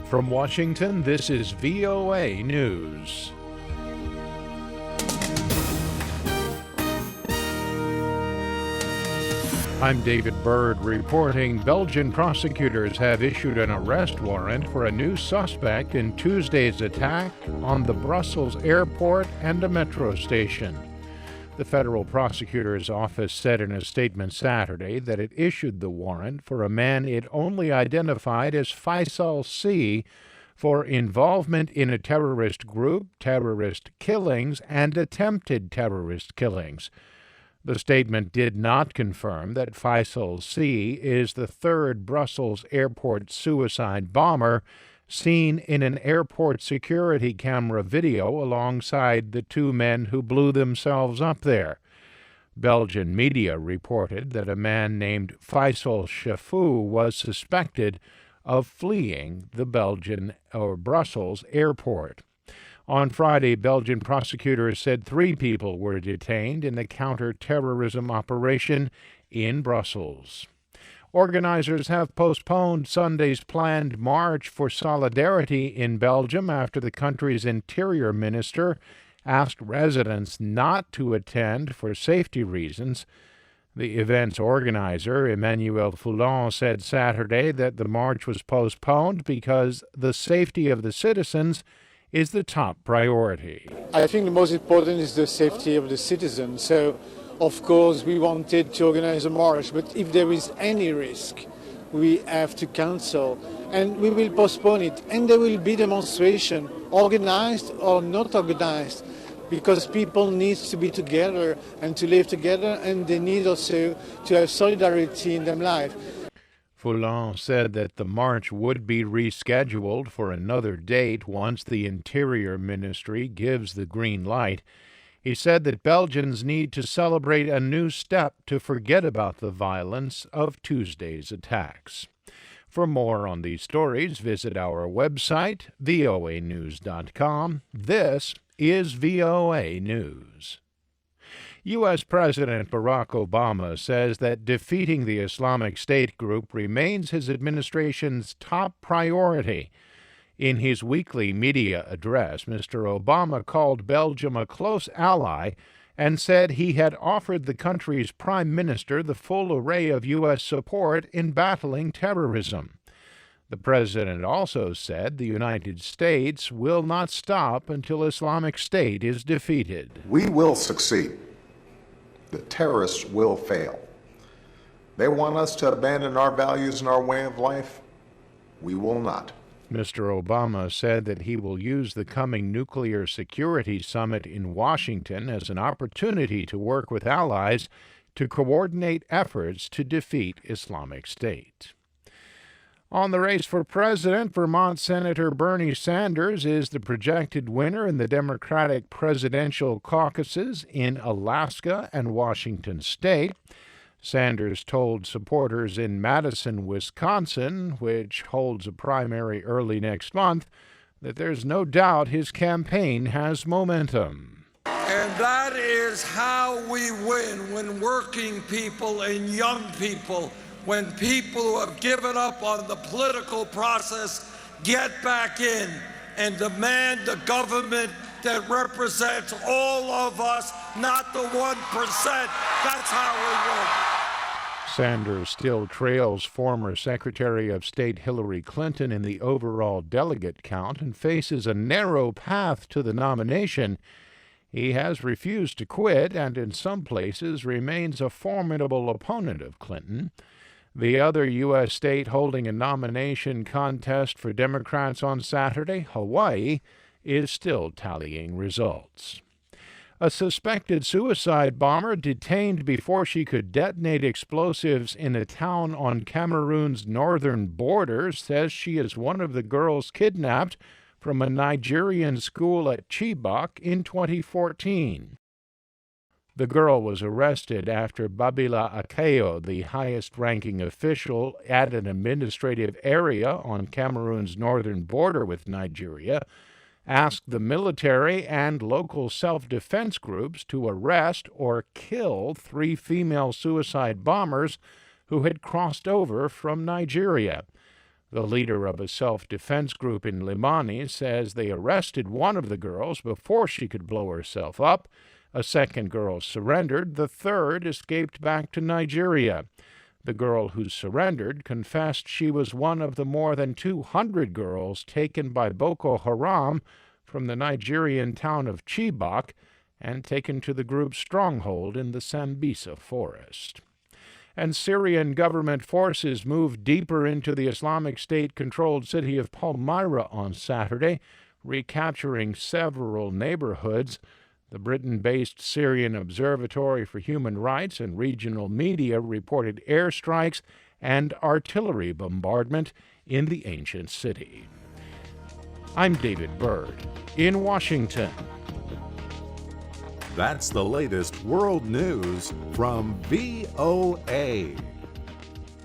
From Washington, this is VOA News. I'm David Byrd reporting Belgian prosecutors have issued an arrest warrant for a new suspect in Tuesday's attack on the Brussels airport and a metro station. The federal prosecutor's office said in a statement Saturday that it issued the warrant for a man it only identified as Faycal C for involvement in a terrorist group, terrorist killings, and attempted terrorist killings. The statement did not confirm that Faycal C is the third Brussels airport suicide bomber seen in an airport security camera video alongside the two men who blew themselves up there. Belgian media reported that a man named Faycal Cheffou was suspected of fleeing the Brussels airport. On Friday, Belgian prosecutors said 3 people were detained in the counterterrorism operation in Brussels. Organizers have postponed Sunday's planned March for Solidarity in Belgium after the country's interior minister asked residents not to attend for safety reasons. The event's organizer, Emmanuel Foulon, said Saturday that the march was postponed because the safety of the citizens is the top priority. I think the most important is the safety of the citizens. So, of course, we wanted to organize a march, but if there is any risk, we have to cancel, and we will postpone it. And there will be demonstration, organized or not organized, because people need to be together and to live together, and they need also to have solidarity in their life. Foulon said that the march would be rescheduled for another date once the Interior Ministry gives the green light. He said that Belgians need to celebrate a new step to forget about the violence of Tuesday's attacks. For more on these stories, visit our website, voanews.com. This is VOA News. U.S. President Barack Obama says that defeating the Islamic State group remains his administration's top priority. In his weekly media address, Mr. Obama called Belgium a close ally and said he had offered the country's prime minister the full array of U.S. support in battling terrorism. The president also said the United States will not stop until Islamic State is defeated. We will succeed. The terrorists will fail. They want us to abandon our values and our way of life. We will not. Mr. Obama said that he will use the coming nuclear security summit in Washington as an opportunity to work with allies to coordinate efforts to defeat Islamic State. On the race for president, Vermont Senator Bernie Sanders is the projected winner in the Democratic presidential caucuses in Alaska and Washington state. Sanders told supporters in Madison, Wisconsin, which holds a primary early next month, that there's no doubt his campaign has momentum. And that is how we win, when working people and young people, when people who have given up on the political process get back in and demand a government that represents all of us, not the 1%. That's how we win. Sanders still trails former Secretary of State Hillary Clinton in the overall delegate count and faces a narrow path to the nomination. He has refused to quit and in some places remains a formidable opponent of Clinton. The other U.S. state holding a nomination contest for Democrats on Saturday, Hawaii, is still tallying results. A suspected suicide bomber detained before she could detonate explosives in a town on Cameroon's northern border says she is one of the girls kidnapped from a Nigerian school at Chibok in 2014. The girl was arrested after Babila Akeyo, the highest-ranking official at an administrative area on Cameroon's northern border with Nigeria, asked the military and local self-defense groups to arrest or kill 3 female suicide bombers who had crossed over from Nigeria. The leader of a self-defense group in Limani says they arrested one of the girls before she could blow herself up. A second girl surrendered. The third escaped back to Nigeria. The girl who surrendered confessed she was one of the more than 200 girls taken by Boko Haram from the Nigerian town of Chibok and taken to the group's stronghold in the Sambisa forest. And Syrian government forces moved deeper into the Islamic State-controlled city of Palmyra on Saturday, recapturing several neighborhoods. The Britain-based Syrian Observatory for Human Rights and regional media reported airstrikes and artillery bombardment in the ancient city. I'm David Byrd in Washington. That's the latest world news from VOA.